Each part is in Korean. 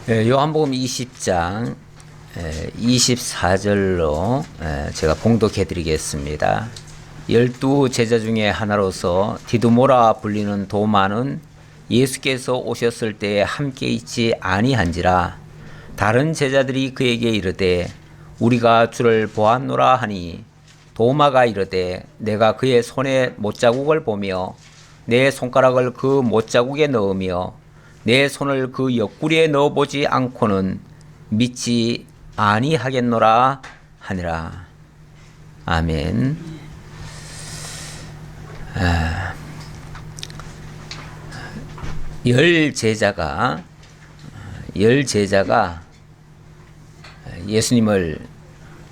요한복음 20장 24절로 제가 봉독해 드리겠습니다. 12 제자 중에 하나로서 디두모라 불리는 도마는 예수께서 오셨을 때에 함께 있지 아니한지라. 다른 제자들이 그에게 이르되 우리가 주를 보았노라 하니, 도마가 이르되 내가 그의 손에 못자국을 보며 내 손가락을 그 못자국에 넣으며 내 손을 그 옆구리에 넣어보지 않고는 믿지 아니하겠노라 하니라. 아멘. 열 제자가 예수님을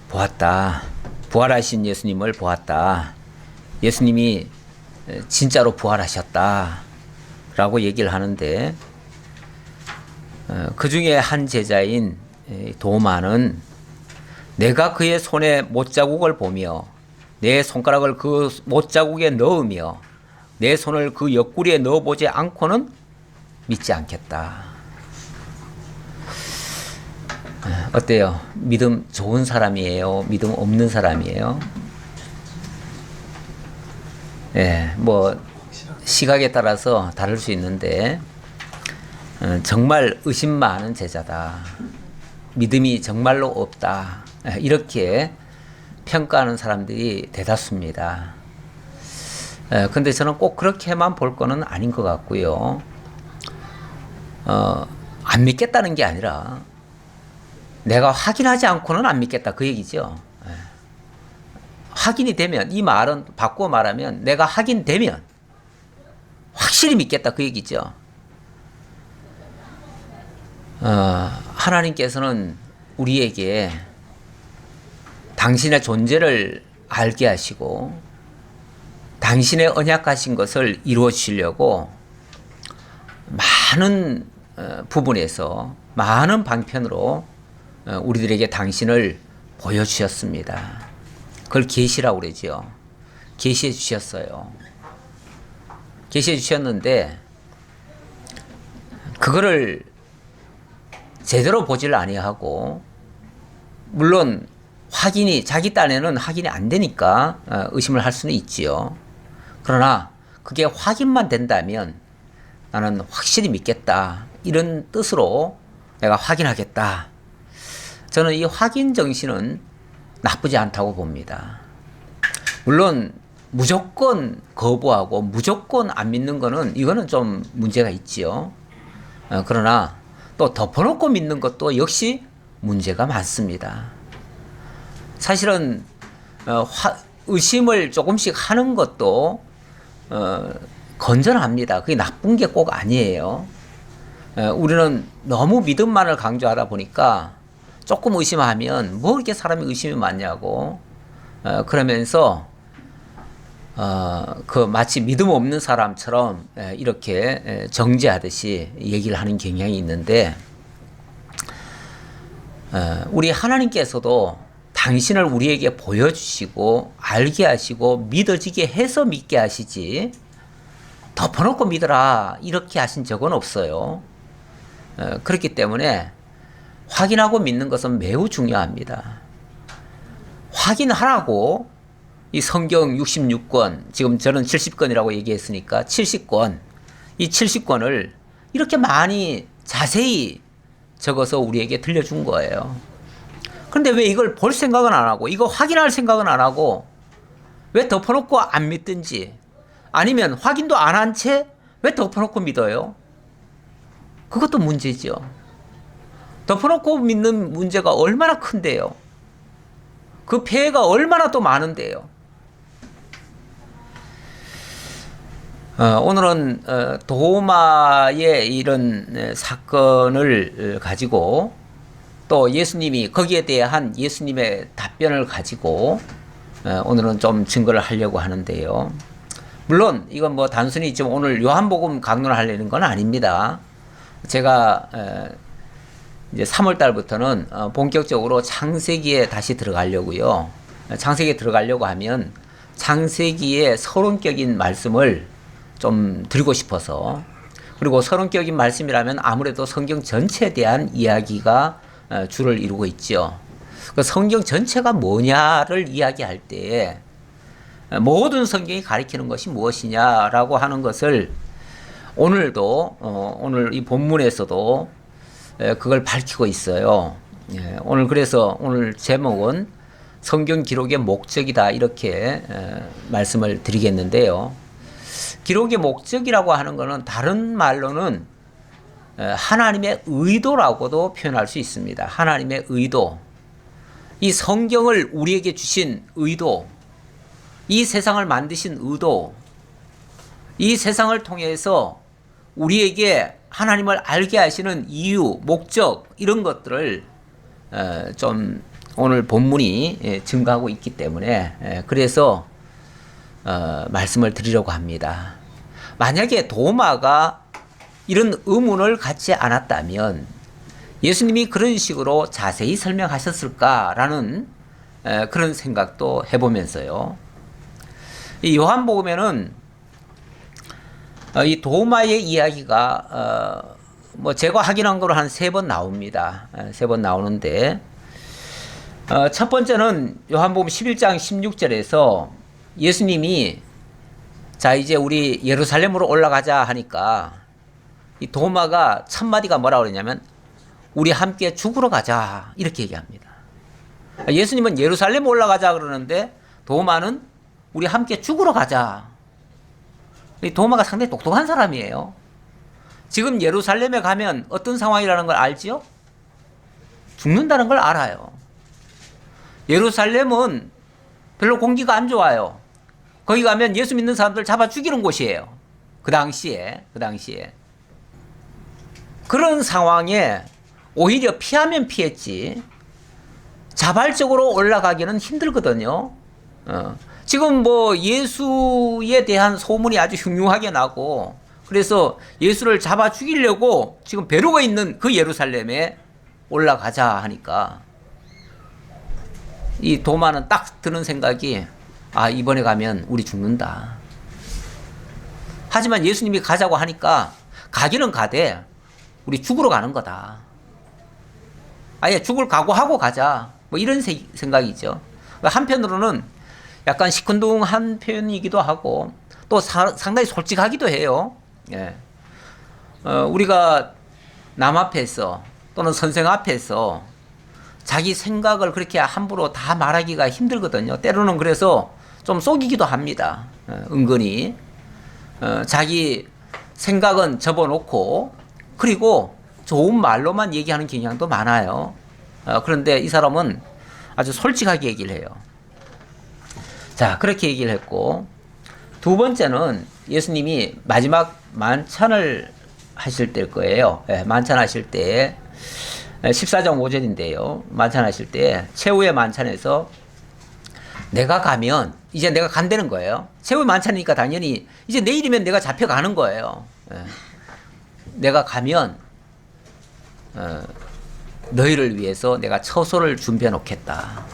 보았다. 부활하신 예수님을 보았다. 예수님이 진짜로 부활하셨다 라고 얘기를 하는데, 그 중에 한 제자인 도마는 내가 그의 손에 못자국을 보며 내 손가락을 그 못자국에 넣으며 내 손을 그 옆구리에 넣어보지 않고는 믿지 않겠다. 어때요? 믿음 좋은 사람이에요? 믿음 없는 사람이에요? 뭐 시각에 따라서 다를 수 있는데, 정말 의심 많은 제자다. 믿음이 정말로 없다. 이렇게 평가하는 사람들이 대다수입니다. 근데 저는 꼭 그렇게만 볼 거는 아닌 것 같고요. 안 믿겠다는 게 아니라 내가 확인하지 않고는 안 믿겠다, 그 얘기죠. 확인이 되면, 이 말은 바꾸어 말하면 내가 확인되면 확실히 믿겠다, 그 얘기죠. 하나님께서는 우리에게 당신의 존재를 알게 하시고 당신의 언약하신 것을 이루어 주시려고 많은 부분에서 많은 방편으로 우리들에게 당신을 보여주셨습니다. 그걸 계시라고 그러죠. 계시해 주셨어요. 계시해 주셨는데 그거를 제대로 보지를 아니하고, 물론 확인이, 자기 딴에는 확인이 안 되니까 의심을 할 수는 있지요. 그러나 그게 확인만 된다면 나는 확실히 믿겠다, 이런 뜻으로 내가 확인하겠다. 저는 이 확인 정신은 나쁘지 않다고 봅니다. 물론 무조건 거부하고 무조건 안 믿는 거는, 이거는 좀 문제가 있지요. 그러나 또 덮어놓고 믿는 것도 역시 문제가 많습니다. 사실은 의심을 조금씩 하는 것도 건전합니다. 그게 나쁜 게 꼭 아니에요. 우리는 너무 믿음만을 강조하다 보니까 조금 의심하면 뭐 이렇게 사람이 의심이 많냐고, 그러면서 마치 믿음 없는 사람처럼 이렇게 정죄하듯이 얘기를 하는 경향이 있는데, 우리 하나님께서도 당신을 우리에게 보여주시고 알게 하시고 믿어지게 해서 믿게 하시지, 덮어놓고 믿어라 이렇게 하신 적은 없어요. 그렇기 때문에 확인하고 믿는 것은 매우 중요합니다. 확인하라고 이 성경 66권, 지금 저는 70권이라고 얘기했으니까 70권, 이 70권을 이렇게 많이 자세히 적어서 우리에게 들려준 거예요. 그런데 왜 이걸 볼 생각은 안 하고, 이거 확인할 생각은 안 하고, 왜 덮어놓고 안 믿든지, 아니면 확인도 안 한 채 왜 덮어놓고 믿어요? 그것도 문제죠. 덮어놓고 믿는 문제가 얼마나 큰데요. 그 폐해가 얼마나 또 많은데요. 오늘은 도마의 이런 사건을 가지고, 또 예수님이 거기에 대한 예수님의 답변을 가지고 오늘은 좀 증거를 하려고 하는데요. 물론 이건 뭐 단순히 지금 오늘 요한복음 강론을 하려는 건 아닙니다. 제가 이제 3월 달부터는 본격적으로 창세기에 다시 들어가려고요. 창세기에 들어가려고 하면 창세기의 서론적인 말씀을 좀 드리고 싶어서, 그리고 서론격인 말씀이라면 아무래도 성경 전체에 대한 이야기가 주를 이루고 있죠. 그 성경 전체가 뭐냐를 이야기할 때 모든 성경이 가리키는 것이 무엇이냐라고 하는 것을 오늘도 오늘 이 본문에서도 그걸 밝히고 있어요. 오늘 그래서 오늘 제목은 성경 기록의 목적이다 이렇게 말씀을 드리겠는데요. 기록의 목적이라고 하는 것은 다른 말로는 하나님의 의도라고도 표현할 수 있습니다. 하나님의 의도. 이 성경을 우리에게 주신 의도, 이 세상을 만드신 의도, 이 세상을 통해서 우리에게 하나님을 알게 하시는 이유, 목적 이런 것들을 좀 오늘 본문이 증거하고 있기 때문에 그래서 말씀을 드리려고 합니다. 만약에 도마가 이런 의문을 갖지 않았다면 예수님이 그런 식으로 자세히 설명하셨을까라는 그런 생각도 해보면서요. 이 요한복음에는 이 도마의 이야기가 뭐 제가 확인한 거로 한 3번 나옵니다. 3번 나오는데 첫 번째는 요한복음 11장 16절에서 예수님이 자 이제 우리 예루살렘으로 올라가자 하니까 이 도마가 첫 마디가 뭐라고 그러냐면 우리 함께 죽으러 가자 이렇게 얘기합니다. 예수님은 예루살렘 올라가자 그러는데 도마는 우리 함께 죽으러 가자. 이 도마가 상당히 똑똑한 사람이에요. 지금 예루살렘에 가면 어떤 상황이라는 걸 알지요? 죽는다는 걸 알아요. 예루살렘은 별로 공기가 안 좋아요. 거기 가면 예수 믿는 사람들 잡아 죽이는 곳이에요. 그 당시에. 그런 상황에 오히려 피하면 피했지 자발적으로 올라가기는 힘들거든요. 지금 뭐 예수에 대한 소문이 아주 흉흉하게 나고 그래서 예수를 잡아 죽이려고 지금 벼르고 있는 그 예루살렘에 올라가자 하니까 이 도마는 딱 드는 생각이 이번에 가면 우리 죽는다. 하지만 예수님이 가자고 하니까 가기는 가되 우리 죽으러 가는 거다. 아예 죽을 각오하고 가자. 뭐 이런 생각이죠. 한편으로는 약간 시큰둥한 표현이기도 하고 또 상당히 솔직하기도 해요. 우리가 남 앞에서 또는 선생 앞에서 자기 생각을 그렇게 함부로 다 말하기가 힘들거든요. 때로는 그래서 좀 속이기도 합니다. 은근히 자기 생각은 접어놓고 그리고 좋은 말로만 얘기하는 경향도 많아요. 그런데 이 사람은 아주 솔직하게 얘기를 해요. 자, 그렇게 얘기를 했고 두 번째는 예수님이 마지막 만찬을 하실 때일 거예요. 만찬하실 때 14장 5절인데요. 만찬하실 때 최후의 만찬에서 내가 가면 이제 내가 간다는 거예요. 최후의 만찬이니까 당연히 이제 내일이면 내가 잡혀가는 거예요. 내가 가면 너희를 위해서 내가 처소를 준비해 놓겠다.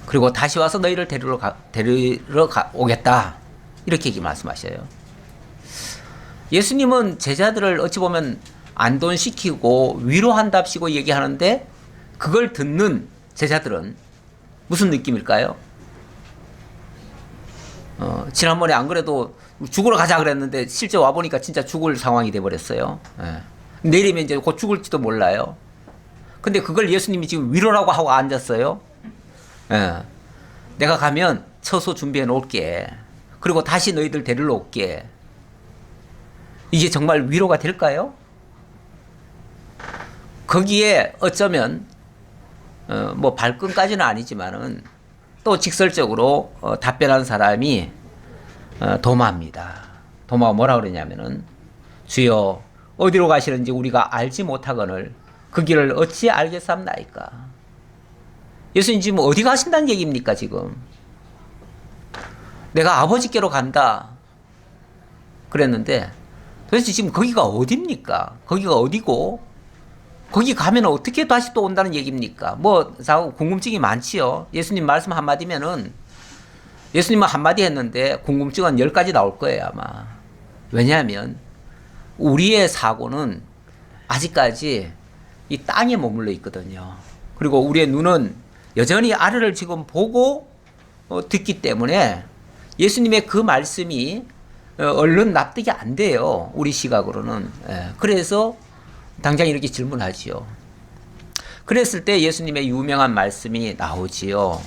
그리고 다시 와서 너희를 데리러 오겠다. 이렇게 말씀하셔요. 예수님은 제자들을 어찌 보면 안돈시키고 위로한답시고 얘기하는데 그걸 듣는 제자들은 무슨 느낌일까요? 지난번에 안 그래도 죽으러 가자 그랬는데 실제 와보니까 진짜 죽을 상황이 돼버렸어요. 내일이면 이제 곧 죽을지도 몰라요. 근데 그걸 예수님이 지금 위로라고 하고 앉았어요. 내가 가면 처소 준비해 놓을게. 그리고 다시 너희들 데리러 올게. 이게 정말 위로가 될까요? 거기에 어쩌면 뭐 발끈까지는 아니지만은 또 직설적으로 답변한 사람이 도마입니다. 도마가 뭐라 그러냐면은 주여 어디로 가시는지 우리가 알지 못하거늘 그 길을 어찌 알겠사옵나이까. 예수님 지금 어디 가신다는 얘기입니까 지금? 내가 아버지께로 간다 그랬는데 도대체 지금 거기가 어디입니까? 거기가 어디고 거기 가면 어떻게 다시 또 온다는 얘기입니까? 뭐 궁금증이 많지요. 예수님 말씀 한마디면은 예수님은 한마디 했는데 궁금증은 10가지 나올 거예요 아마. 왜냐하면 우리의 사고는 아직까지 이 땅에 머물러 있거든요. 그리고 우리의 눈은 여전히 아래를 지금 보고 듣기 때문에 예수님의 그 말씀이 얼른 납득이 안 돼요. 우리 시각으로는. 그래서 당장 이렇게 질문하지요. 그랬을 때 예수님의 유명한 말씀이 나오지요.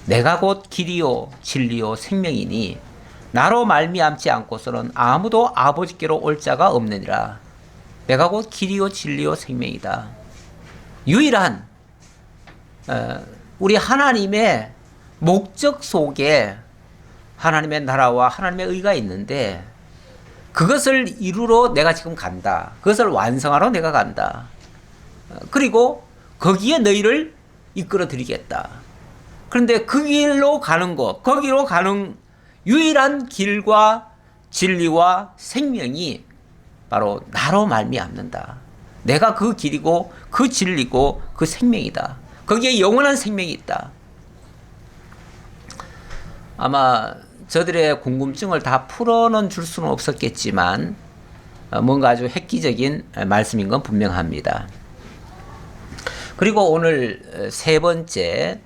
내가 곧 길이요 진리요 생명이니 나로 말미암지 않고서는 아무도 아버지께로 올 자가 없느니라. 내가 곧 길이요 진리요 생명이다. 유일한 우리 하나님의 목적 속에 하나님의 나라와 하나님의 의가 있는데 그것을 이루러 내가 지금 간다. 그것을 완성하러 내가 간다. 그리고 거기에 너희를 이끌어 드리겠다. 그런데 그 길로 가는 것, 거기로 가는 유일한 길과 진리와 생명이 바로 나로 말미암는다. 내가 그 길이고 그 진리고 그 생명이다. 거기에 영원한 생명이 있다. 아마 저들의 궁금증을 다 풀어는 줄 수는 없었겠지만 뭔가 아주 획기적인 말씀인 건 분명합니다. 그리고 오늘 세 번째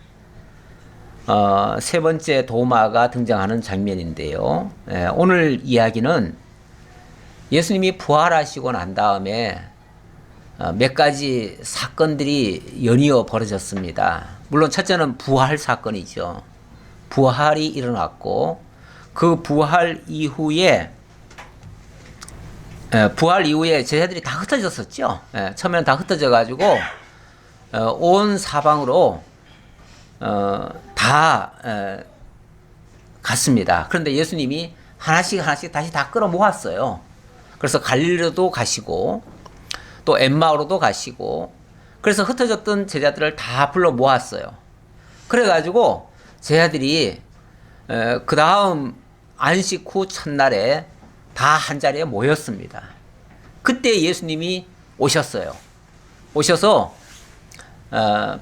도마가 등장하는 장면인데요. 오늘 이야기는 예수님이 부활하시고 난 다음에 몇 가지 사건들이 연이어 벌어졌습니다. 물론 첫째는 부활 사건이죠. 부활이 일어났고 그 부활 이후에 제자들이 다 흩어졌었죠. 처음에는 다 흩어져 가지고 온 사방으로 다 갔습니다. 그런데 예수님이 하나씩 다시 다 끌어 모았어요. 그래서 갈릴리로도 가시고 또 엠마오로도 가시고 그래서 흩어졌던 제자들을 다 불러 모았어요. 그래가지고 제자들이 그 다음 안식 후 첫날에 다 한자리에 모였습니다. 그때 예수님이 오셨어요. 오셔서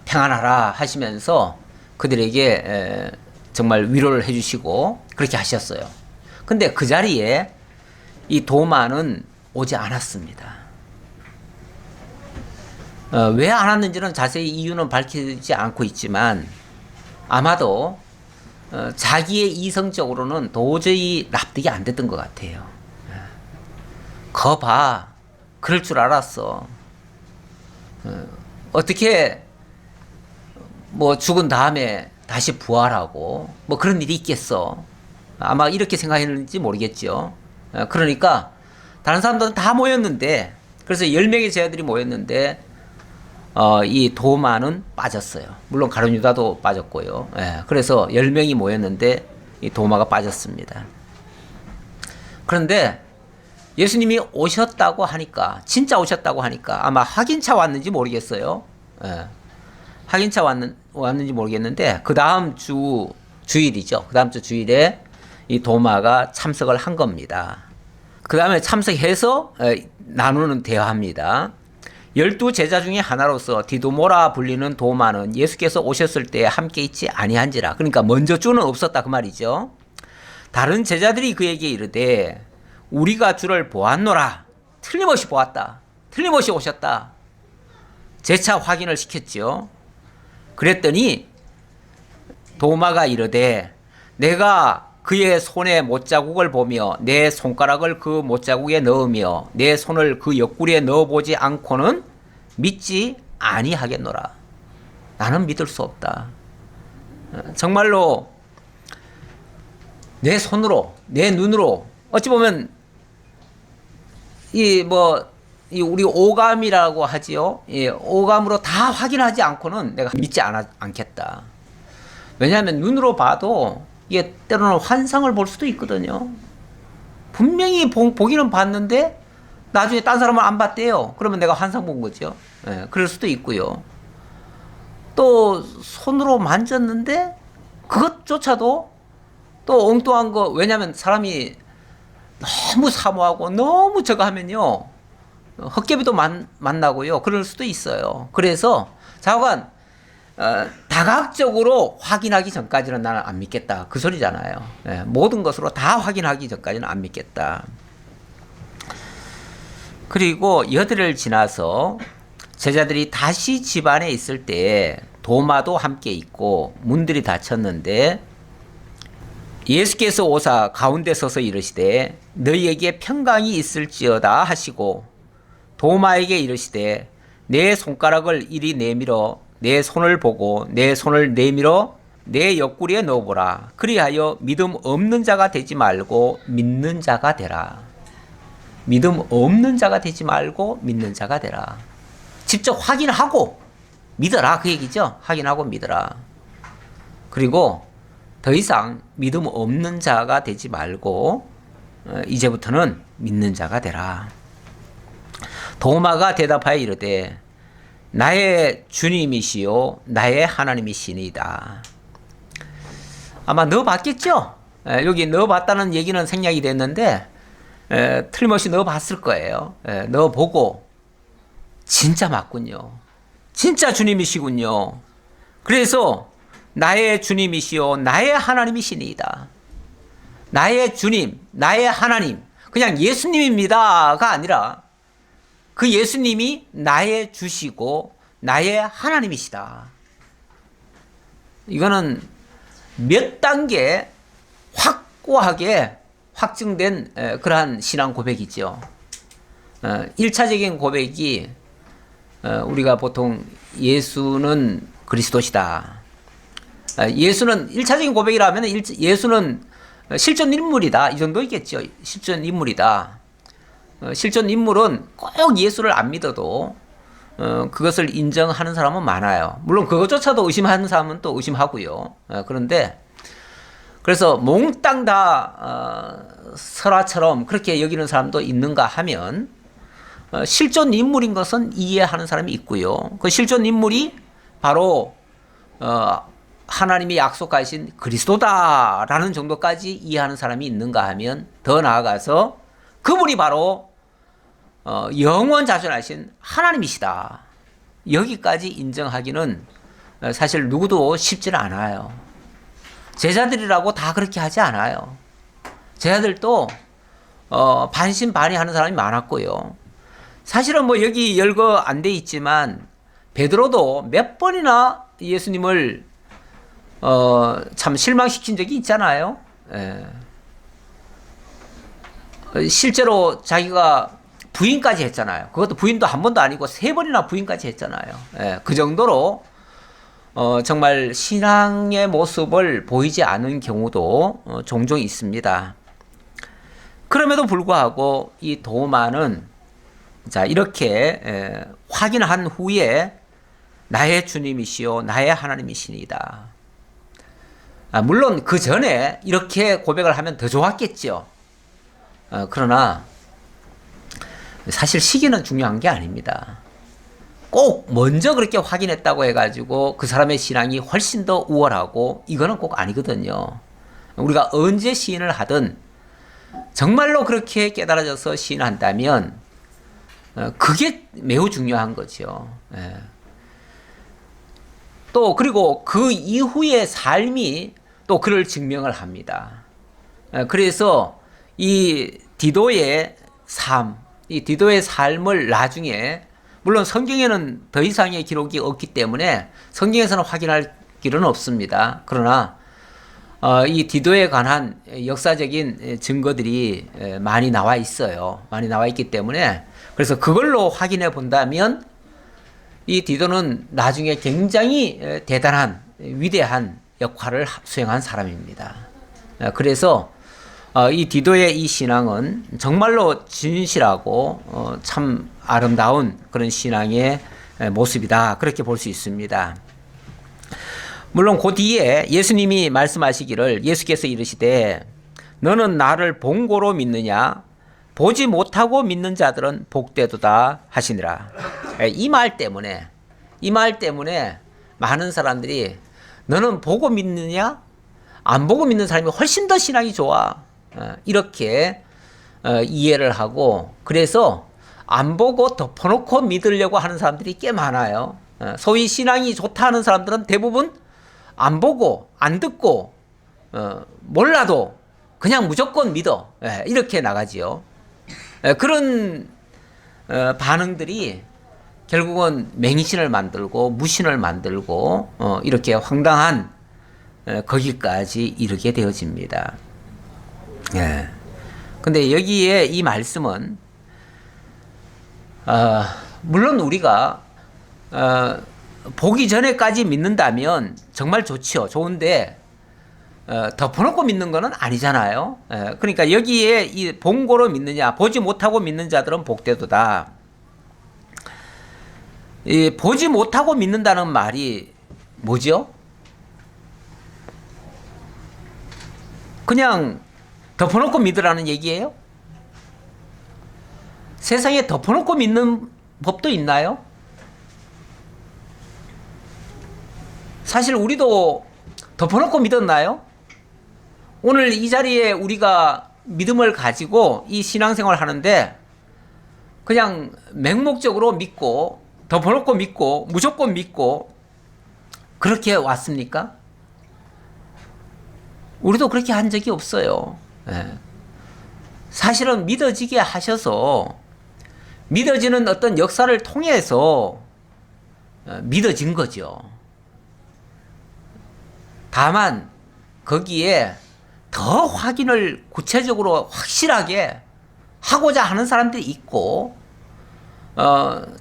평안하라 하시면서 그들에게 정말 위로를 해주시고 그렇게 하셨어요. 근데 그 자리에 이 도마는 오지 않았습니다. 왜 안 왔는지는 자세히 이유는 밝히지 않고 있지만 아마도 자기의 이성적으로는 도저히 납득이 안 됐던 것 같아요. 거 봐, 그럴 줄 알았어. 어떻게 뭐 죽은 다음에 다시 부활하고 뭐 그런 일이 있겠어. 아마 이렇게 생각했는지 모르겠죠. 그러니까 다른 사람들은 다 모였는데 그래서 10명의 제자들이 모였는데 이 도마는 빠졌어요. 물론 가룟 유다도 빠졌고요. 그래서 10명이 모였는데 이 도마가 빠졌습니다. 그런데 예수님이 오셨다고 하니까 진짜 오셨다고 하니까 아마 확인차 왔는지 모르겠어요. 확인차 왔는지 모르겠는데 그 다음 주일이죠. 그 다음 주 주일에 이 도마가 참석을 한 겁니다. 그 다음에 참석해서 나누는 대화합니다. 12 제자 중에 하나로서 디도모라 불리는 도마는 예수께서 오셨을 때 함께 있지 아니한지라. 그러니까 먼저 주는 없었다 그 말이죠. 다른 제자들이 그에게 이르되 우리가 주를 보았노라. 틀림없이 보았다. 틀림없이 오셨다. 재차 확인을 시켰죠. 그랬더니 도마가 이르되 내가 그의 손에 못자국을 보며 내 손가락을 그 못자국에 넣으며 내 손을 그 옆구리에 넣어보지 않고는 믿지 아니하겠노라. 나는 믿을 수 없다. 정말로 내 손으로 내 눈으로 어찌 보면 우리 오감이라고 하지요. 오감으로 다 확인하지 않고는 내가 믿지 않겠다. 왜냐하면 눈으로 봐도 이게 때로는 환상을 볼 수도 있거든요. 분명히 보기는 봤는데 나중에 딴 사람은 안 봤대요. 그러면 내가 환상 본 거죠. 그럴 수도 있고요. 또 손으로 만졌는데 그것조차도 또 엉뚱한 거. 왜냐하면 사람이 너무 사모하고 너무 저거 하면요 헛개비도 만나고요. 그럴 수도 있어요. 그래서 좌우간 다각적으로 확인하기 전까지는 나는 안 믿겠다. 그 소리잖아요. 모든 것으로 다 확인하기 전까지는 안 믿겠다. 그리고 여드를 지나서 제자들이 다시 집 안에 있을 때 도마도 함께 있고 문들이 닫혔는데 예수께서 오사 가운데 서서 이르시되 너희에게 평강이 있을지어다 하시고 도마에게 이르시되 내 손가락을 이리 내밀어 내 손을 보고 내 손을 내밀어 내 옆구리에 넣어보라. 그리하여 믿음 없는 자가 되지 말고 믿는 자가 되라. 믿음 없는 자가 되지 말고 믿는 자가 되라. 직접 확인하고 믿어라, 그 얘기죠. 확인하고 믿어라. 그리고 더 이상 믿음 없는 자가 되지 말고 이제부터는 믿는 자가 되라. 도마가 대답하여 이르되 나의 주님이시요 나의 하나님이시니이다. 아마 넣어봤겠죠. 여기 넣어봤다는 얘기는 생략이 됐는데 틀림없이 넣어봤을 거예요. 넣어보고 진짜 맞군요. 진짜 주님이시군요. 그래서 나의 주님이시요 나의 하나님이시니이다. 나의 주님, 나의 하나님, 그냥 예수님입니다가 아니라 그 예수님이 나의 주시고 나의 하나님이시다. 이거는 몇 단계 확고하게 확증된 그러한 신앙 고백이죠. 1차적인 고백이 우리가 보통 예수는 그리스도시다. 예수는 1차적인 고백이라면 예수는 실존 인물이다. 이 정도 있겠죠. 실존 인물이다. 실존 인물은 꼭 예수를 안 믿어도 그것을 인정하는 사람은 많아요. 물론 그것조차도 의심하는 사람은 또 의심하고요. 그런데 그래서 몽땅 다 설화처럼 그렇게 여기는 사람도 있는가 하면 실존 인물인 것은 이해하는 사람이 있고요. 그 실존 인물이 바로 하나님이 약속하신 그리스도다라는 정도까지 이해하는 사람이 있는가 하면 더 나아가서 그분이 바로 영원자존하신 하나님이시다. 여기까지 인정하기는 사실 누구도 쉽지는 않아요. 제자들이라고 다 그렇게 하지 않아요. 제자들도 반신반의하는 사람이 많았고요. 사실은 뭐 여기 열거 안 돼 있지만 베드로도 몇 번이나 예수님을 참 실망시킨 적이 있잖아요. 실제로 자기가 부인까지 했잖아요. 그것도 부인도 한 번도 아니고 3번이나 부인까지 했잖아요. 그 정도로 정말 신앙의 모습을 보이지 않은 경우도 종종 있습니다. 그럼에도 불구하고 이 도마는 자 이렇게 확인한 후에 나의 주님이시요 나의 하나님이시니이다. 물론 그 전에 이렇게 고백을 하면 더 좋았겠죠. 그러나 사실 시기는 중요한 게 아닙니다. 꼭 먼저 그렇게 확인했다고 해가지고 그 사람의 신앙이 훨씬 더 우월하고 이거는 꼭 아니거든요. 우리가 언제 시인을 하든 정말로 그렇게 깨달아져서 시인한다면 그게 매우 중요한 거죠. 또 그리고 그 이후의 삶이 또 그를 증명을 합니다. 그래서 이 디도의 삶, 이 디도의 삶을 나중에 물론 성경에는 더 이상의 기록이 없기 때문에 성경에서는 확인할 길은 없습니다. 그러나 이 디도에 관한 역사적인 증거들이 많이 나와 있어요. 많이 나와 있기 때문에 그래서 그걸로 확인해 본다면 이 디도는 나중에 굉장히 대단한 위대한 역할을 수행한 사람입니다. 그래서 이 디도의 이 신앙은 정말로 진실하고 참 아름다운 그런 신앙의 모습이다. 그렇게 볼 수 있습니다. 물론 그 뒤에 예수님이 말씀하시기를 예수께서 이르시되 너는 나를 본고로 믿느냐 보지 못하고 믿는 자들은 복되도다 하시니라. 이 말 때문에 많은 사람들이 너는 보고 믿느냐 안 보고 믿는 사람이 훨씬 더 신앙이 좋아 이렇게 이해를 하고 그래서 안 보고 덮어놓고 믿으려고 하는 사람들이 꽤 많아요. 소위 신앙이 좋다 하는 사람들은 대부분 안 보고 안 듣고 몰라도 그냥 무조건 믿어 이렇게 나가지요. 그런 반응들이 결국은 맹신을 만들고 무신을 만들고 이렇게 황당한 거기까지 이르게 되어집니다. 예. 근데 여기에 이 말씀은 물론 우리가 보기 전에까지 믿는다면 정말 좋죠. 좋은데 덮어놓고 믿는 것은 아니잖아요. 그러니까 여기에 이 본고로 믿느냐, 보지 못하고 믿는 자들은 복되도다. 이 보지 못하고 믿는다는 말이 뭐죠? 그냥 덮어놓고 믿으라는 얘기예요? 세상에 덮어놓고 믿는 법도 있나요? 사실 우리도 덮어놓고 믿었나요? 오늘 이 자리에 우리가 믿음을 가지고 이 신앙생활을 하는데 그냥 맹목적으로 믿고 덮어놓고 믿고 무조건 믿고 그렇게 왔습니까? 우리도 그렇게 한 적이 없어요. 예. 사실은 믿어지게 하셔서 믿어지는 어떤 역사를 통해서 믿어진 거죠. 다만 거기에 더 확인을 구체적으로 확실하게 하고자 하는 사람들이 있고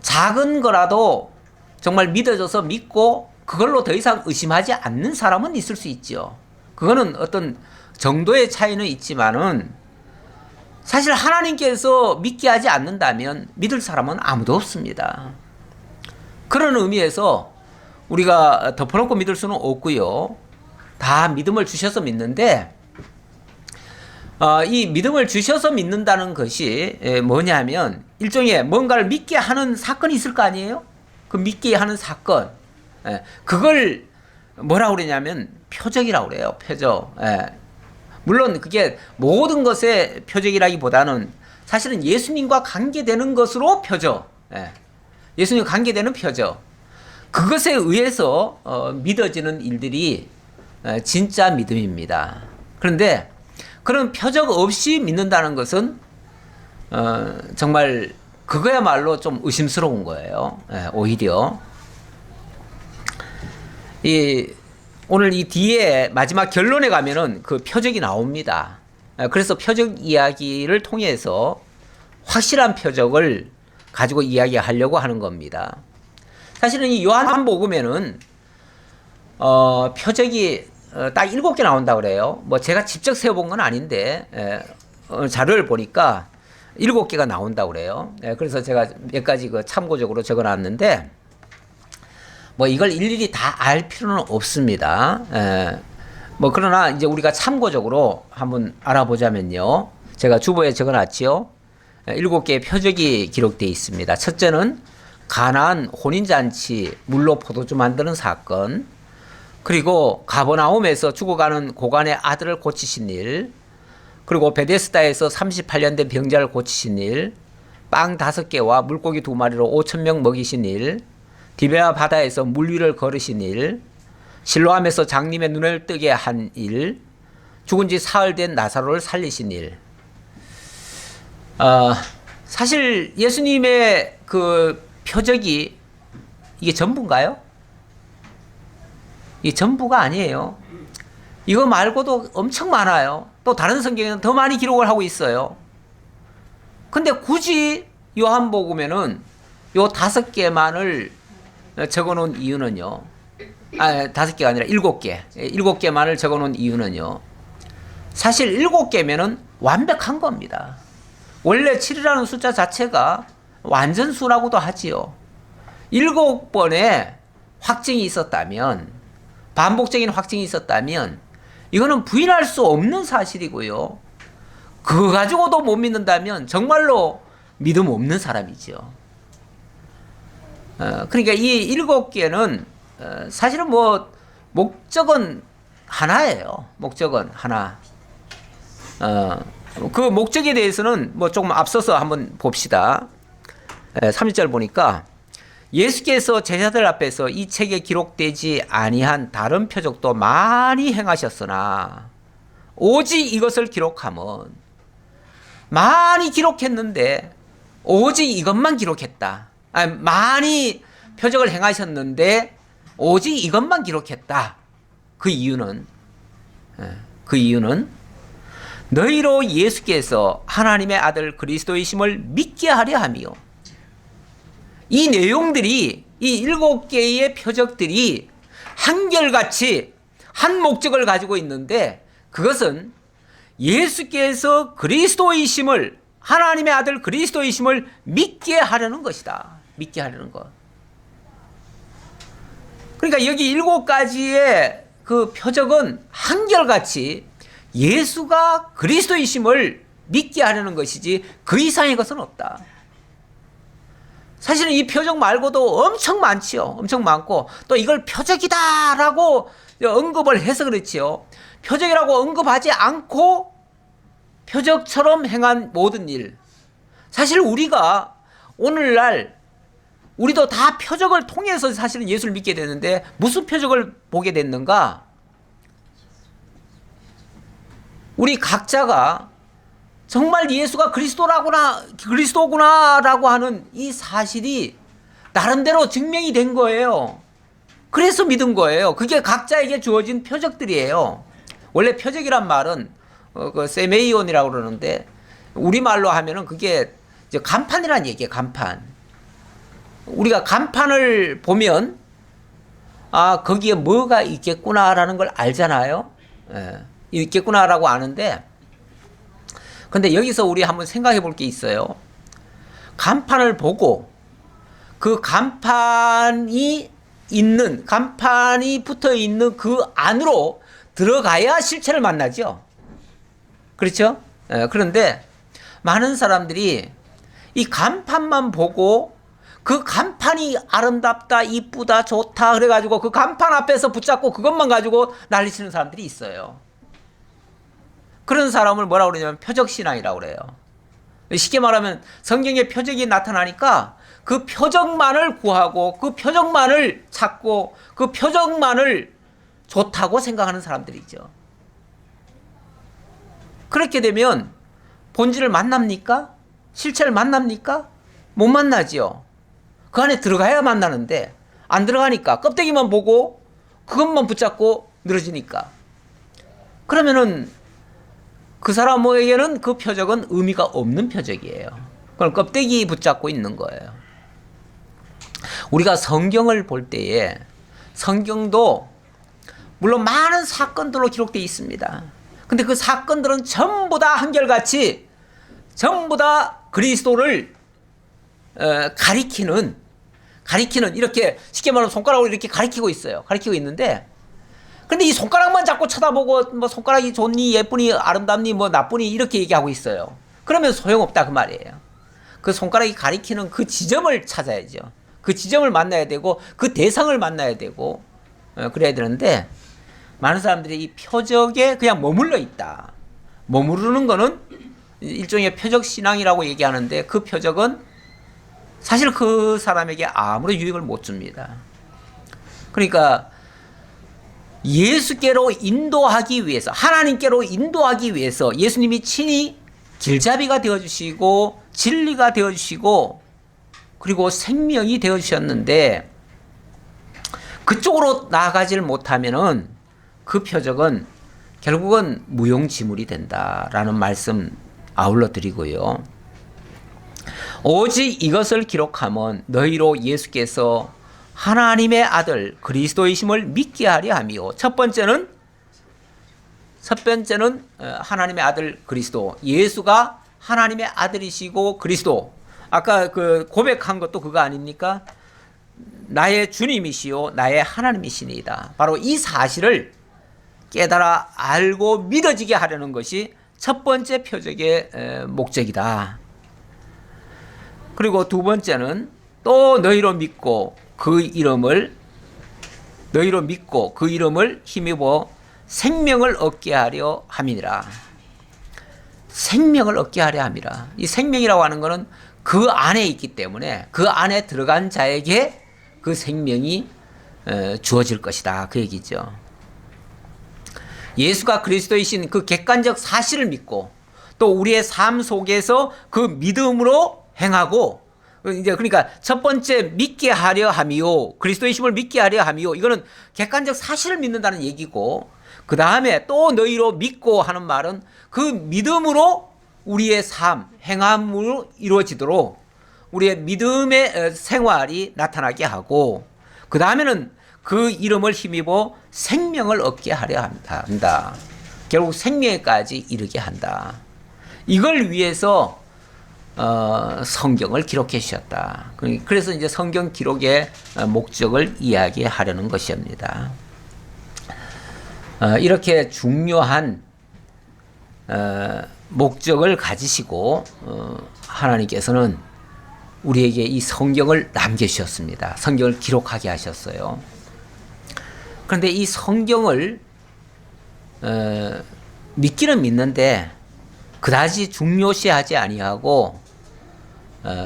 작은 거라도 정말 믿어져서 믿고 그걸로 더 이상 의심하지 않는 사람은 있을 수 있죠. 그거는 어떤 정도의 차이는 있지만은 사실 하나님께서 믿게 하지 않는다면 믿을 사람은 아무도 없습니다. 그런 의미에서 우리가 덮어놓고 믿을 수는 없고요. 다 믿음을 주셔서 믿는데 이 믿음을 주셔서 믿는다는 것이 뭐냐면 일종의 뭔가를 믿게 하는 사건이 있을 거 아니에요? 그 믿게 하는 사건. 그걸 뭐라고 그러냐면 표적이라고 그래요. 표적. 물론 그게 모든 것의 표적이라기보다는 사실은 예수님과 관계되는 것으로 표적. 예수님과 관계되는 표적. 그것에 의해서 믿어지는 일들이 진짜 믿음입니다. 그런데 그런 표적 없이 믿는다는 것은 정말 그거야말로 좀 의심스러운 거예요. 오히려 오늘 이 뒤에 마지막 결론에 가면은 그 표적이 나옵니다. 그래서 표적 이야기를 통해서 확실한 표적을 가지고 이야기하려고 하는 겁니다. 사실은 이 요한복음에는 표적이 딱 7개 나온다고 그래요. 뭐 제가 직접 세워본 건 아닌데 자료를 보니까 7개가 나온다고 그래요. 그래서 제가 몇 가지 그 참고적으로 적어놨는데 뭐 이걸 일일이 다 알 필요는 없습니다. 뭐 그러나 이제 우리가 참고적으로 한번 알아보자면요. 제가 주보에 적어놨지요. 7개의 표적이 기록되어 있습니다. 첫째는 가나안 혼인잔치 물로 포도주 만드는 사건, 그리고 가버나움에서 죽어가는 고관의 아들을 고치신 일, 그리고 베데스다에서 38년 된 병자를 고치신 일, 빵 5개와 물고기 2마리로 5,000명 먹이신 일, 디베아 바다에서 물 위를 걸으신 일, 실로암에서 장님의 눈을 뜨게 한 일, 죽은 지 사흘 된 나사로를 살리신 일. 사실 예수님의 그 표적이 이게 전부인가요? 이게 전부가 아니에요. 이거 말고도 엄청 많아요. 또 다른 성경에는 더 많이 기록을 하고 있어요. 근데 굳이 요한복음에는 요 5개만을 적어놓은 이유는요. 5개가 아니라 7개. 7개만을 적어놓은 이유는요. 사실 7개면은 완벽한 겁니다. 원래 7이라는 숫자 자체가 완전수라고도 하지요. 7번의 확증이 있었다면, 반복적인 확증이 있었다면 이거는 부인할 수 없는 사실이고요. 그거 가지고도 못 믿는다면 정말로 믿음 없는 사람이죠. 그러니까 이 7개는 사실은 뭐 목적은 하나예요. 목적은 하나. 그 목적에 대해서는 뭐 조금 앞서서 한번 봅시다. 30절 보니까 예수께서 제자들 앞에서 이 책에 기록되지 아니한 다른 표적도 많이 행하셨으나 오직 이것을 기록함은, 많이 기록했는데 오직 이것만 기록했다. 많이 표적을 행하셨는데 오직 이것만 기록했다. 그 이유는 너희로 예수께서 하나님의 아들 그리스도이심을 믿게 하려 함이요. 이 내용들이, 이 7개의 표적들이 한결같이 한 목적을 가지고 있는데, 그것은 예수께서 그리스도이심을, 하나님의 아들 그리스도이심을 믿게 하려는 것이다. 믿게 하려는 것. 그러니까 여기 7가지의 그 표적은 한결같이 예수가 그리스도이심을 믿게 하려는 것이지 그 이상의 것은 없다. 사실은 이 표적 말고도 엄청 많지요. 엄청 많고, 또 이걸 표적이다라고 언급을 해서 그렇지요. 표적이라고 언급하지 않고 표적처럼 행한 모든 일. 사실 우리가 오늘날 우리도 다 표적을 통해서 사실은 예수를 믿게 되는데, 무슨 표적을 보게 됐는가? 우리 각자가 정말 예수가 그리스도구나라고 하는 이 사실이 나름대로 증명이 된 거예요. 그래서 믿은 거예요. 그게 각자에게 주어진 표적들이에요. 원래 표적이란 말은 그 세메이온이라고 그러는데, 우리말로 하면은 그게 이제 간판이란 얘기예요. 간판. 우리가 간판을 보면 거기에 뭐가 있겠구나라는 걸 알잖아요. 있겠구나라고 아는데, 근데 여기서 우리 한번 생각해 볼 게 있어요. 간판을 보고 그 간판이 붙어 있는 그 안으로 들어가야 실체를 만나죠. 그렇죠? 그런데 많은 사람들이 이 간판만 보고 그 간판이 아름답다, 이쁘다, 좋다 그래가지고 그 간판 앞에서 붙잡고 그것만 가지고 난리치는 사람들이 있어요. 그런 사람을 뭐라고 그러냐면 표적신앙이라고 그래요. 쉽게 말하면 성경에 표적이 나타나니까 그 표적만을 구하고 그 표적만을 찾고 그 표적만을 좋다고 생각하는 사람들이죠. 그렇게 되면 본질을 만납니까? 실체를 만납니까? 못 만나지요. 그 안에 들어가야 만나는데 안 들어가니까 껍데기만 보고 그것만 붙잡고 늘어지니까, 그러면은 그 사람에게는 그 표적은 의미가 없는 표적이에요. 그걸 껍데기 붙잡고 있는 거예요. 우리가 성경을 볼 때에 성경도 물론 많은 사건들로 기록되어 있습니다. 근데 그 사건들은 전부 다 한결같이 전부 다 그리스도를 가리키는 이렇게 쉽게 말하면 손가락으로 이렇게 가리키고 있어요. 가리키고 있는데, 근데 이 손가락만 자꾸 쳐다보고 뭐 손가락이 좋니, 예쁘니, 아름답니, 뭐 나쁘니 이렇게 얘기하고 있어요. 그러면 소용없다 그 말이에요. 그 손가락이 가리키는 그 지점을 찾아야죠. 그 지점을 만나야 되고 그 대상을 만나야 되고 그래야 되는데, 많은 사람들이 이 표적에 그냥 머물러 있다. 머무르는 거는 일종의 표적 신앙이라고 얘기하는데, 그 표적은 사실 그 사람에게 아무런 유익을 못 줍니다. 그러니까 예수께로 인도하기 위해서, 하나님께로 인도하기 위해서 예수님이 친히 길잡이가 되어주시고 진리가 되어주시고 그리고 생명이 되어주셨는데, 그쪽으로 나아가지를 못하면은 그 표적은 결국은 무용지물이 된다라는 말씀 아울러 드리고요. 오직 이것을 기록하면 너희로 예수께서 하나님의 아들 그리스도이심을 믿게 하려 함이요. 첫 번째는 하나님의 아들 그리스도, 예수가 하나님의 아들이시고 그리스도. 아까 그 고백한 것도 그거 아닙니까? 나의 주님이시요 나의 하나님이시니이다. 바로 이 사실을 깨달아 알고 믿어지게 하려는 것이 첫 번째 표적의 목적이다. 그리고 두 번째는 또 너희로 믿고 그 이름을 힘입어 생명을 얻게 하려 함이니라. 생명을 얻게 하려 함이라. 이 생명이라고 하는 것은 그 안에 있기 때문에 그 안에 들어간 자에게 그 생명이 주어질 것이다. 그 얘기죠. 예수가 그리스도이신 그 객관적 사실을 믿고 또 우리의 삶 속에서 그 믿음으로 행하고 이제 그러니까 첫 번째 믿게 하려 함이요. 그리스도의심을 믿게 하려 함이요. 이거는 객관적 사실을 믿는다는 얘기고 그 다음에 또 너희로 믿고 하는 말은 그 믿음으로 우리의 삶, 행함으로 이루어지도록 우리의 믿음의 생활이 나타나게 하고 그 다음에는 그 이름을 힘입어 생명을 얻게 하려 한다. 결국 생명에까지 이르게 한다. 이걸 위해서 성경을 기록해 주셨다. 그래서 이제 성경 기록의 목적을 이야기하려는 것입니다. 이렇게 중요한 목적을 가지시고 하나님께서는 우리에게 이 성경을 남겨주셨습니다. 성경을 기록하게 하셨어요. 그런데 이 성경을 믿기는 믿는데 그다지 중요시하지 아니하고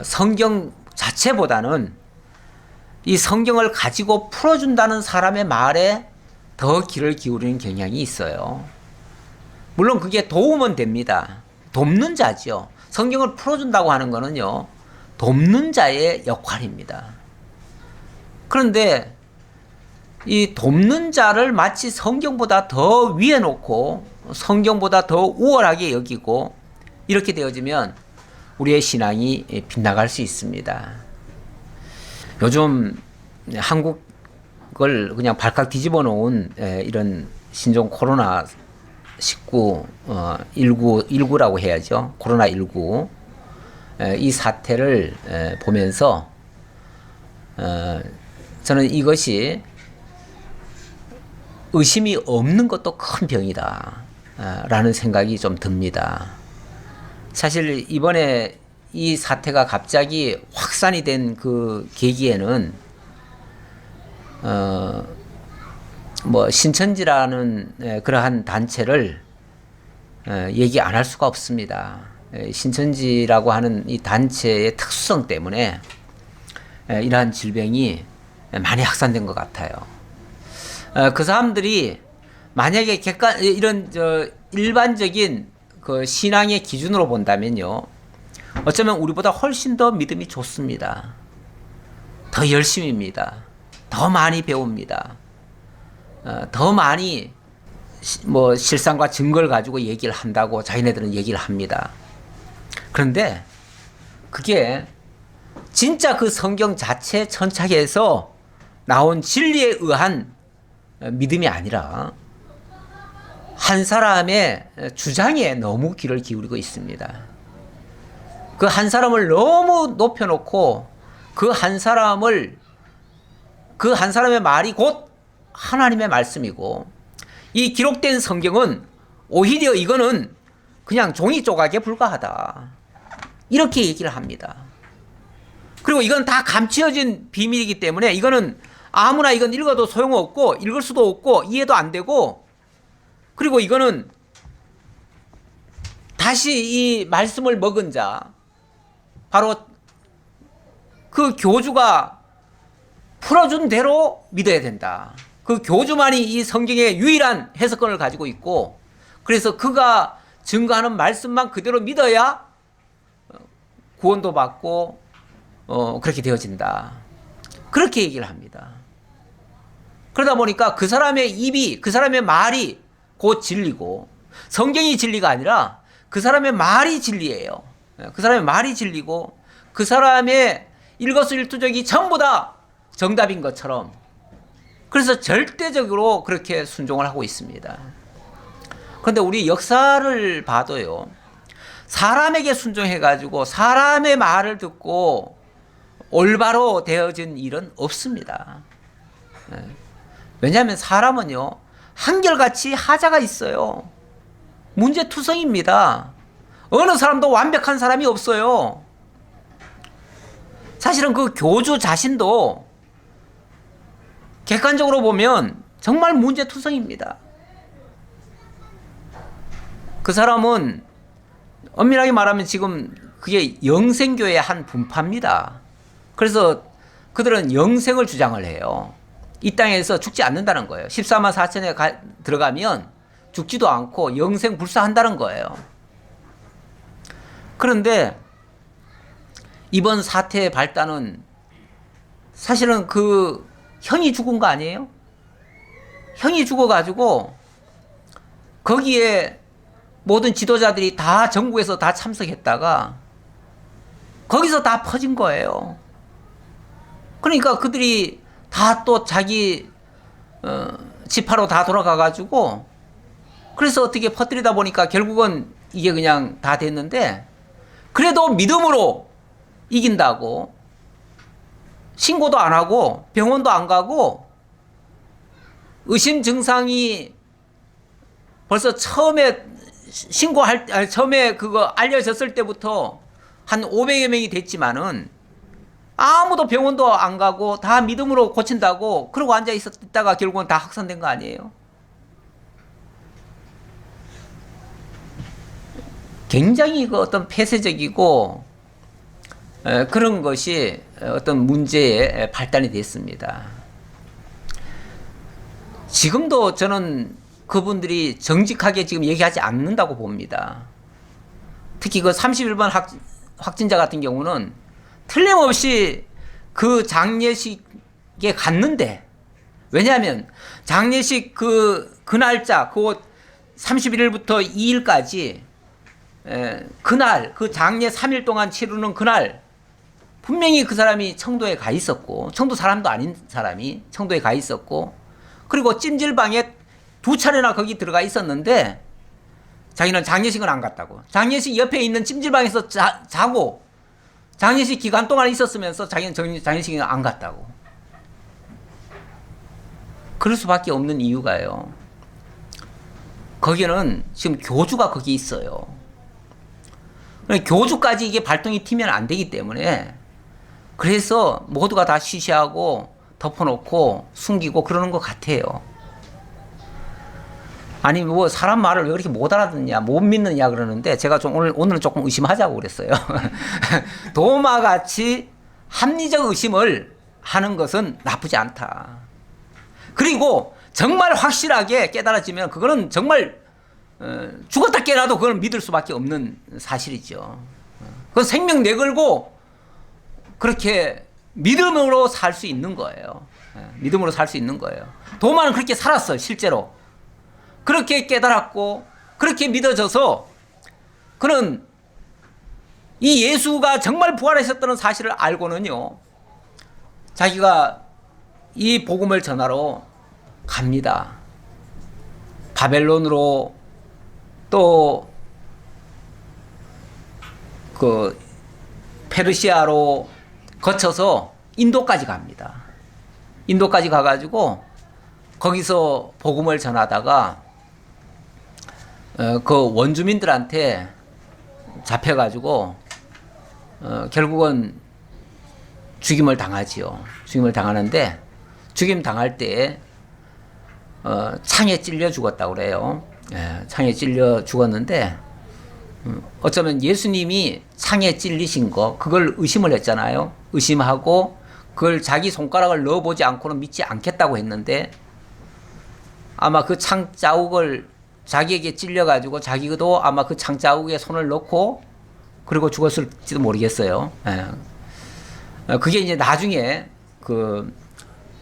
성경 자체보다는 이 성경을 가지고 풀어준다는 사람의 말에 더 귀를 기울이는 경향이 있어요. 물론 그게 도움은 됩니다. 돕는 자죠. 성경을 풀어준다고 하는 거는요, 돕는 자의 역할입니다. 그런데 이 돕는 자를 마치 성경보다 더 위에 놓고 성경보다 더 우월하게 여기고 이렇게 되어지면 우리의 신앙이 빗나갈 수 있습니다. 요즘 한국을 그냥 발칵 뒤집어 놓은 이런 신종 코로나 19라고 해야죠. 코로나 19 이 사태를 보면서 저는 이것이 의심이 없는 것도 큰 병이다 라는 생각이 좀 듭니다. 사실 이번에 이 사태가 갑자기 확산이 된 그 계기에는 뭐 신천지라는 그러한 단체를 얘기 안 할 수가 없습니다. 신천지라고 하는 이 단체의 특수성 때문에 이러한 질병이 많이 확산된 것 같아요. 그 사람들이 만약에 이런 일반적인 그 신앙의 기준으로 본다면요, 어쩌면 우리보다 훨씬 더 믿음이 좋습니다. 더 열심입니다. 더 많이 배웁니다. 더 많이 뭐 실상과 증거를 가지고 얘기를 한다고 자기네들은 얘기를 합니다. 그런데 그게 진짜 그 성경 자체 천착에서 나온 진리에 의한 믿음이 아니라 한 사람의 주장에 너무 귀를 기울이고 있습니다. 그 한 사람을 너무 높여놓고 그 한 사람의 말이 곧 하나님의 말씀이고 이 기록된 성경은 오히려 이거는 그냥 종이 조각에 불과하다. 이렇게 얘기를 합니다. 그리고 이건 다 감추어진 비밀이기 때문에 이거는 아무나 이건 읽어도 소용없고 읽을 수도 없고 이해도 안 되고, 그리고 이거는 다시 이 말씀을 먹은 자, 바로 그 교주가 풀어준 대로 믿어야 된다. 그 교주만이 이 성경의 유일한 해석권을 가지고 있고, 그래서 그가 증거하는 말씀만 그대로 믿어야 구원도 받고 그렇게 되어진다. 그렇게 얘기를 합니다. 그러다 보니까 그 사람의 입이, 그 사람의 말이 곧 진리고, 성경이 진리가 아니라 그 사람의 말이 진리예요. 그 사람의 말이 진리고 그 사람의 일거수일투족이 전부 다 정답인 것처럼, 그래서 절대적으로 그렇게 순종을 하고 있습니다. 그런데 우리 역사를 봐도요, 사람에게 순종해가지고 사람의 말을 듣고 올바로 되어진 일은 없습니다. 왜냐하면 사람은요, 한결같이 하자가 있어요. 문제투성입니다. 어느 사람도 완벽한 사람이 없어요. 사실은 그 교주 자신도 객관적으로 보면 정말 문제투성입니다. 그 사람은 엄밀하게 말하면 지금 그게 영생교회의 한 분파입니다. 그래서 그들은 영생을 주장을 해요. 이 땅에서 죽지 않는다는 거예요. 14만 4천에 들어가면 죽지도 않고 영생 불사한다는 거예요. 그런데 이번 사태의 발단은 사실은 그 형이 죽은 거 아니에요? 형이 죽어가지고 거기에 모든 지도자들이 다 전국에서 다 참석했다가 거기서 다 퍼진 거예요. 그러니까 그들이 다 또 자기 지파로 다 돌아가가지고 그래서 어떻게 퍼뜨리다 보니까 결국은 이게 그냥 다 됐는데 그래도 믿음으로 이긴다고 신고도 안 하고 병원도 안 가고 의심 증상이 벌써 처음에 처음에 그거 알려졌을 때부터 한 500여 명이 됐지만은 아무도 병원도 안 가고 다 믿음으로 고친다고 그러고 앉아 있었다가 결국은 다 확산된 거 아니에요? 굉장히 그 어떤 폐쇄적이고 그런 것이 어떤 문제의 발단이 됐습니다. 지금도 저는 그분들이 정직하게 지금 얘기하지 않는다고 봅니다. 특히 그 31번 확진자 같은 경우는 틀림없이 그 장례식에 갔는데 왜냐하면 장례식 그 날짜 그 31일부터 2일까지 그날 그 장례 3일 동안 치르는 그날 분명히 그 사람이 청도에 가 있었고 청도 사람도 아닌 사람이 청도에 가 있었고 그리고 찜질방에 2차례나 거기 들어가 있었는데 자기는 장례식은 안 갔다고. 장례식 옆에 있는 찜질방에서 자고 장례식 기간 동안 있었으면서 자기는 장례식은 안 갔다고. 그럴 수밖에 없는 이유가요. 거기는 지금 교주가 거기 있어요. 교주까지 이게 발동이 튀면 안 되기 때문에 그래서 모두가 다 쉬쉬하고 덮어놓고 숨기고 그러는 것 같아요. 아니 뭐 사람 말을 왜 그렇게 못 알아듣냐 못 믿느냐 그러는데 제가 좀 오늘은 조금 의심하자고 그랬어요. 도마같이 합리적 의심을 하는 것은 나쁘지 않다. 그리고 정말 확실하게 깨달아지면 그거는 정말 죽었다 깨어나도 그걸 믿을 수밖에 없는 사실이죠. 그건 생명 내걸고 그렇게 믿음으로 살 수 있는 거예요. 믿음으로 살 수 있는 거예요. 도마는 그렇게 살았어요. 실제로. 그렇게 깨달았고 그렇게 믿어져서 그는 이 예수가 정말 부활하셨다는 사실을 알고는요. 자기가 이 복음을 전하러 갑니다. 바벨론으로 또 그 페르시아로 거쳐서 인도까지 갑니다. 인도까지 가가지고 거기서 복음을 전하다가 그 원주민들한테 잡혀가지고 결국은 죽임을 당하지요. 죽임을 당하는데 죽임 당할 때 창에 찔려 죽었다고 그래요. 창에 찔려 죽었는데 어쩌면 예수님이 창에 찔리신 거 그걸 의심을 했잖아요. 의심하고 그걸 자기 손가락을 넣어보지 않고는 믿지 않겠다고 했는데 아마 그 창 자국을 자기에게 찔려가지고 자기도 아마 그 창 자국에 손을 넣고 그리고 죽었을지도 모르겠어요. 그게 이제 나중에 그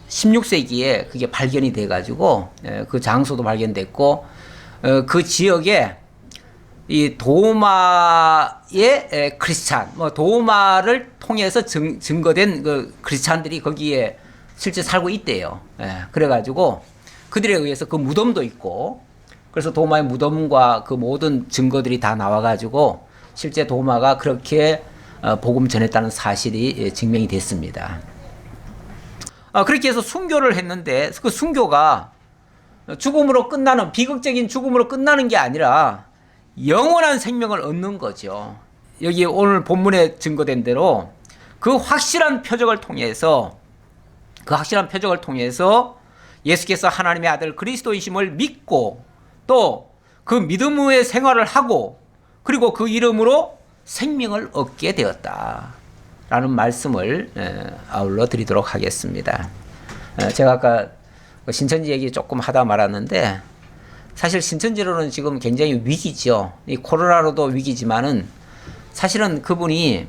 16세기에 그게 발견이 돼가지고 그 장소도 발견됐고 그 지역에 이 도마의 크리스찬, 뭐 도마를 통해서 증거된 그 크리스찬들이 거기에 실제 살고 있대요. 그래가지고 그들에 의해서 그 무덤도 있고 그래서 도마의 무덤과 그 모든 증거들이 다 나와가지고 실제 도마가 그렇게 복음 전했다는 사실이 증명이 됐습니다. 그렇게 해서 순교를 했는데 그 순교가 죽음으로 끝나는 비극적인 죽음으로 끝나는 게 아니라 영원한 생명을 얻는 거죠. 여기 오늘 본문에 증거된 대로 그 확실한 표적을 통해서 예수께서 하나님의 아들 그리스도이심을 믿고 또 그 믿음의 생활을 하고 그리고 그 이름으로 생명을 얻게 되었다라는 말씀을 아울러 드리도록 하겠습니다. 제가 아까 신천지 얘기 조금 하다 말았는데 사실 신천지로는 지금 굉장히 위기죠. 이 코로나로도 위기지만은 사실은 그분이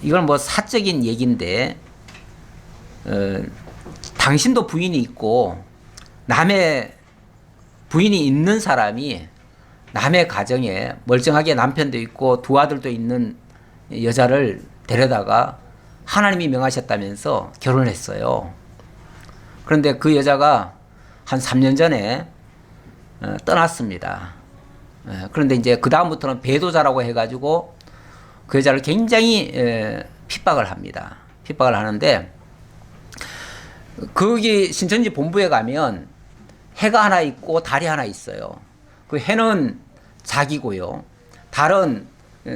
이건 뭐 사적인 얘기인데, 당신도 부인이 있고, 남의 부인이 있는 사람이 남의 가정에 멀쩡하게 남편도 있고 두 아들도 있는 여자를 데려다가 하나님이 명하셨다면서 결혼을 했어요. 그런데 그 여자가 한 3년 전에 떠났습니다. 그런데 이제 그 다음부터는 배도자라고 해가지고 그 여자를 굉장히 핍박을 합니다. 핍박을 하는데, 거기 신천지 본부에 가면 해가 하나 있고 달이 하나 있어요. 그 해는 자기고요. 달은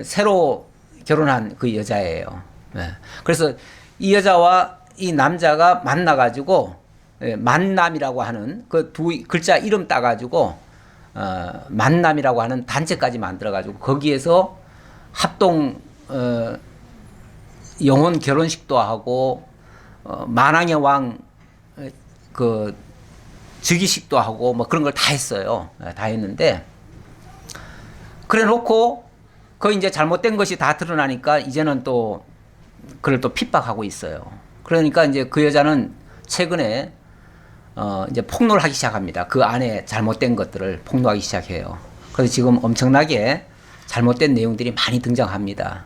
새로 결혼한 그 여자예요. 그래서 이 여자와 이 남자가 만나가지고 만남이라고 하는 그 두 글자 이름 따가지고 만남이라고 하는 단체까지 만들어가지고 거기에서 합동 영혼 결혼식도 하고 만왕의 왕 그 즉위식도 하고 뭐 그런 걸 다 했어요. 다 했는데, 그래 놓고 그 이제 잘못된 것이 다 드러나니까 이제는 또 그를 또 핍박하고 있어요. 그러니까 이제 그 여자는 최근에 이제 폭로를 하기 시작합니다. 그 안에 잘못된 것들을 폭로하기 시작해요. 그래서 지금 엄청나게 잘못된 내용들이 많이 등장합니다.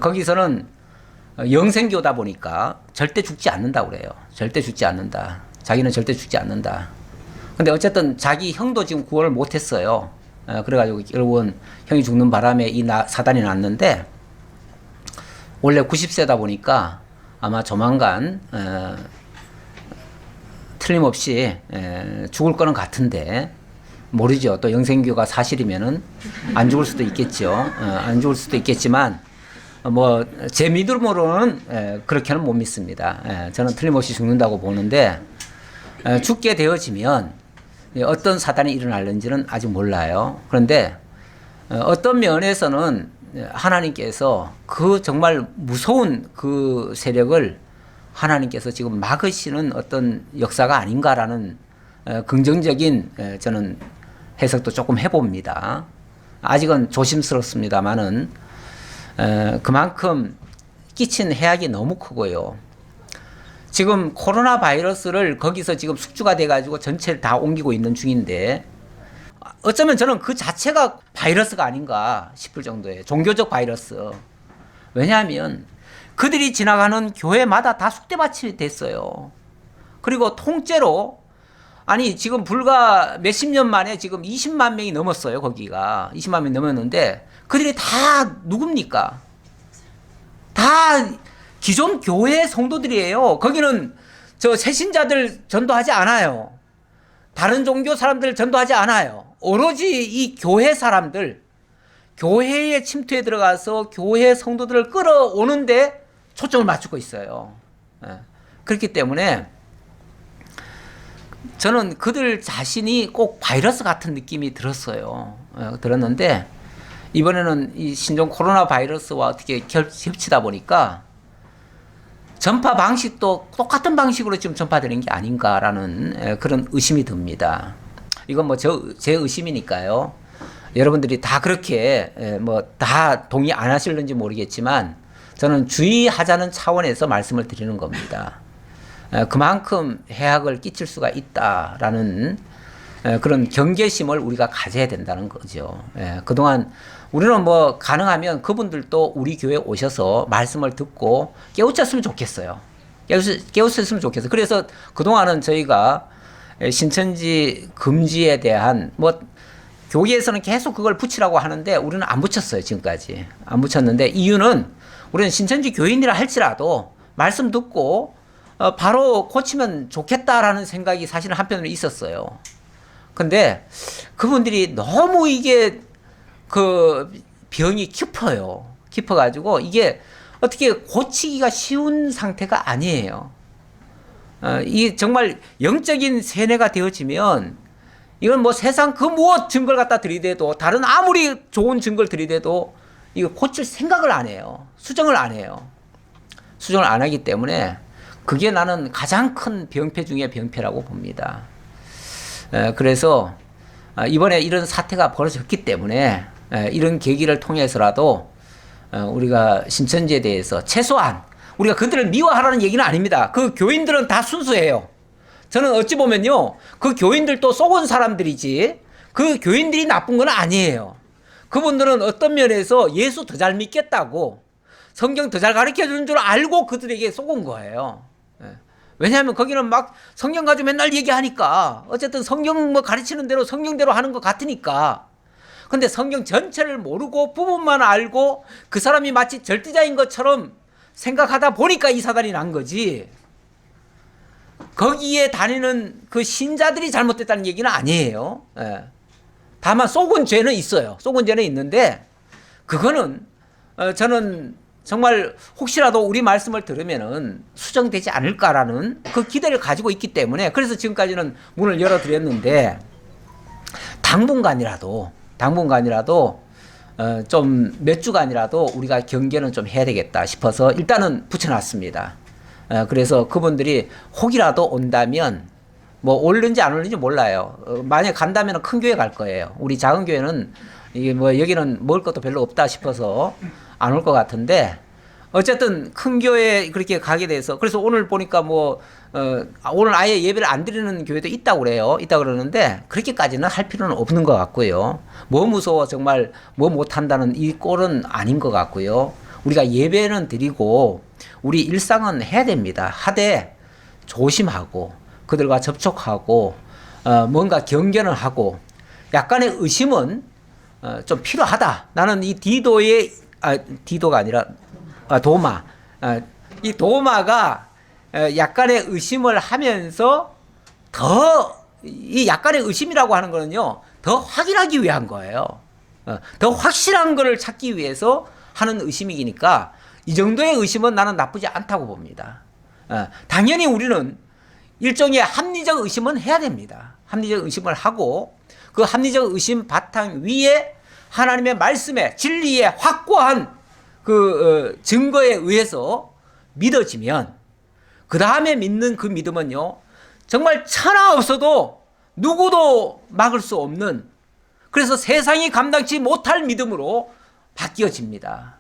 거기서는 영생교다 보니까 절대 죽지 않는다고 그래요. 절대 죽지 않는다. 자기는 절대 죽지 않는다. 근데 어쨌든 자기 형도 지금 구원을 못했어요. 그래가지고 결국은 형이 죽는 바람에 이 사단이 났는데, 원래 90세다 보니까 아마 조만간 틀림없이 죽을 거는 같은데, 모르죠. 또 영생교가 사실이면은 안 죽을 수도 있겠죠. 안 죽을 수도 있겠지만, 뭐 제 믿음으로는 그렇게는 못 믿습니다. 저는 틀림없이 죽는다고 보는데, 죽게 되어지면 어떤 사단이 일어날는지는 아직 몰라요. 그런데 어떤 면에서는 하나님께서 그 정말 무서운 그 세력을 하나님께서 지금 막으시는 어떤 역사가 아닌가라는 긍정적인 저는 해석도 조금 해봅니다. 아직은 조심스럽습니다만은 그만큼 끼친 해악이 너무 크고요. 지금 코로나 바이러스를 거기서 지금 숙주가 돼가지고 전체를 다 옮기고 있는 중인데, 어쩌면 저는 그 자체가 바이러스가 아닌가 싶을 정도예요. 종교적 바이러스. 왜냐하면 그들이 지나가는 교회마다 다 쑥대밭이 됐어요. 그리고 통째로, 아니 지금 불과 몇십 년 만에 지금 20만 명이 넘었어요. 거기가 20만 명이 넘었는데, 그들이 다 누굽니까? 다 기존 교회 성도들이에요. 거기는 저 새신자들 전도하지 않아요. 다른 종교 사람들 전도하지 않아요. 오로지 이 교회 사람들, 교회에 침투해 들어가서 교회 성도들을 끌어오는데 초점을 맞추고 있어요. 그렇기 때문에 저는 그들 자신이 꼭 바이러스 같은 느낌이 들었어요. 들었는데, 이번에는 이 신종 코로나 바이러스와 어떻게 겹치다 보니까 전파 방식도 똑같은 방식으로 지금 전파되는 게 아닌가라는 그런 의심이 듭니다. 이건 뭐 제 의심이니까요. 여러분들이 다 그렇게 뭐 다 동의 안 하실는지 모르겠지만, 저는 주의하자는 차원에서 말씀을 드리는 겁니다. 그만큼 해악을 끼칠 수가 있다라는 그런 경계심을 우리가 가져야 된다는 거죠. 그동안 우리는 뭐 가능하면 그분들도 우리 교회에 오셔서 말씀을 듣고 깨우쳤으면 좋겠어요. 깨우쳤으면 좋겠어요. 그래서 그동안은 저희가 신천지 금지에 대한 뭐 교계에서는 계속 그걸 붙이라고 하는데 우리는 안 붙였어요. 지금까지 안 붙였는데, 이유는 우리는 신천지 교인이라 할지라도 말씀 듣고 바로 고치면 좋겠다라는 생각이 사실은 한편으로 있었어요. 근데 그분들이 너무 이게 그 병이 깊어요. 깊어가지고 이게 어떻게 고치기가 쉬운 상태가 아니에요. 이게 정말 영적인 세뇌가 되어지면 이건 뭐 세상 그 무엇 증거를 갖다 들이대도, 다른 아무리 좋은 증거를 들이대도 이거 고칠 생각을 안 해요. 수정을 안 해요. 수정을 안 하기 때문에 그게 나는 가장 큰 병폐 중에 병폐라고 봅니다. 그래서 이번에 이런 사태가 벌어졌기 때문에 이런 계기를 통해서라도 우리가 신천지에 대해서 최소한 우리가 그들을 미워하라는 얘기는 아닙니다. 그 교인들은 다 순수해요. 저는 어찌 보면요, 그 교인들도 속은 사람들이지 그 교인들이 나쁜 건 아니에요. 그분들은 어떤 면에서 예수 더 잘 믿겠다고 성경 더 잘 가르쳐 주는 줄 알고 그들에게 속은 거예요. 왜냐하면 거기는 막 성경 가지고 맨날 얘기하니까 어쨌든 성경 뭐 가르치는 대로 성경대로 하는 것 같으니까. 근데 성경 전체를 모르고 부분만 알고 그 사람이 마치 절대자인 것처럼 생각하다 보니까 이 사단이 난 거지. 거기에 다니는 그 신자들이 잘못됐다는 얘기는 아니에요. 다만 속은 죄는 있어요. 속은 죄는 있는데 그거는 저는 정말 혹시라도 우리 말씀을 들으면은 수정되지 않을까라는 그 기대를 가지고 있기 때문에 그래서 지금까지는 문을 열어드렸는데 당분간이라도 좀 몇 주간이라도 우리가 경계는 좀 해야 되겠다 싶어서 일단은 붙여놨습니다. 그래서 그분들이 혹이라도 온다면 뭐 올는지 안 올는지 몰라요. 만약 간다면 큰 교회 갈 거예요. 우리 작은 교회는 이게 뭐 여기는 먹을 것도 별로 없다 싶어서 안 올 것 같은데 어쨌든 큰 교회에 그렇게 가게 돼서 그래서 오늘 보니까 오늘 아예 예배를 안 드리는 교회도 있다고 그래요. 있다고 그러는데 그렇게까지는 할 필요는 없는 것 같고요. 뭐 무서워 정말 뭐 못한다는 이 꼴은 아닌 것 같고요. 우리가 예배는 드리고 우리 일상은 해야 됩니다. 하되 조심하고 그들과 접촉하고 뭔가 경계는 하고 약간의 의심은 좀 필요하다. 나는 이 디도가 아니라 도마. 이 도마가 약간의 의심을 하면서 이 약간의 의심이라고 하는 거는요, 더 확인하기 위한 거예요. 더 확실한 거를 찾기 위해서 하는 의심이니까 이 정도의 의심은 나는 나쁘지 않다고 봅니다. 당연히 우리는 일종의 합리적 의심은 해야 됩니다. 합리적 의심을 하고 그 합리적 의심 바탕 위에 하나님의 말씀에 진리의 확고한 그 증거에 의해서 믿어지면 그 다음에 믿는 그 믿음은요 정말 천하 없어도 누구도 막을 수 없는 그래서 세상이 감당치 못할 믿음으로 바뀌어집니다.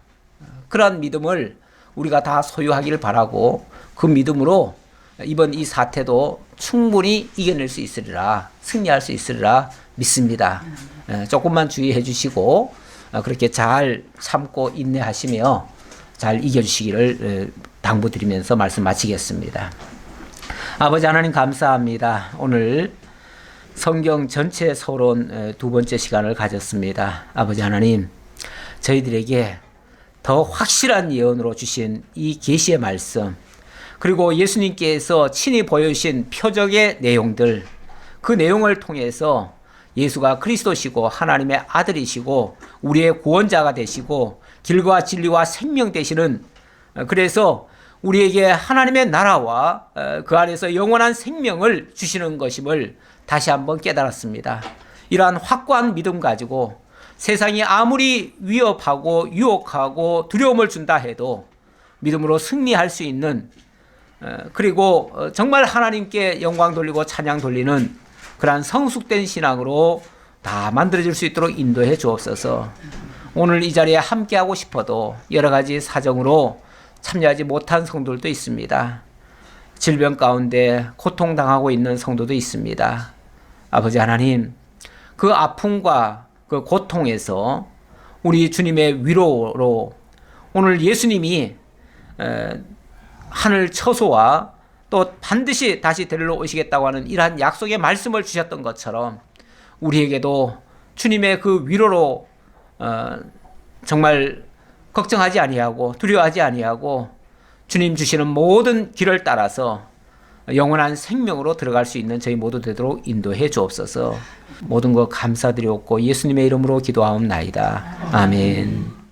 그러한 믿음을 우리가 다 소유하기를 바라고 그 믿음으로 이번 이 사태도 충분히 이겨낼 수 있으리라 승리할 수 있으리라 믿습니다. 조금만 주의해 주시고 그렇게 잘 참고 인내하시며 잘 이겨주시기를 당부드리면서 말씀 마치겠습니다. 아버지 하나님 감사합니다. 오늘 성경 전체 서론 두 번째 시간을 가졌습니다. 아버지 하나님 저희들에게 더 확실한 예언으로 주신 이 계시의 말씀 그리고 예수님께서 친히 보여주신 표적의 내용들 그 내용을 통해서 예수가 그리스도시고 하나님의 아들이시고 우리의 구원자가 되시고 길과 진리와 생명 되시는 그래서 우리에게 하나님의 나라와 그 안에서 영원한 생명을 주시는 것임을 다시 한번 깨달았습니다. 이러한 확고한 믿음 가지고 세상이 아무리 위협하고 유혹하고 두려움을 준다 해도 믿음으로 승리할 수 있는 그리고 정말 하나님께 영광 돌리고 찬양 돌리는 그러한 성숙된 신앙으로 다 만들어질 수 있도록 인도해 주옵소서. 오늘 이 자리에 함께하고 싶어도 여러 가지 사정으로 참여하지 못한 성도들도 있습니다. 질병 가운데 고통당하고 있는 성도도 있습니다. 아버지 하나님, 그 아픔과 그 고통에서 우리 주님의 위로로 오늘 예수님이 하늘 처소와 또 반드시 다시 데리러 오시겠다고 하는 이러한 약속의 말씀을 주셨던 것처럼 우리에게도 주님의 그 위로로 정말 걱정하지 아니하고 두려워하지 아니하고 주님 주시는 모든 길을 따라서 영원한 생명으로 들어갈 수 있는 저희 모두 되도록 인도해 주옵소서. 모든 것 감사드리옵고 예수님의 이름으로 기도하옵나이다. 아멘.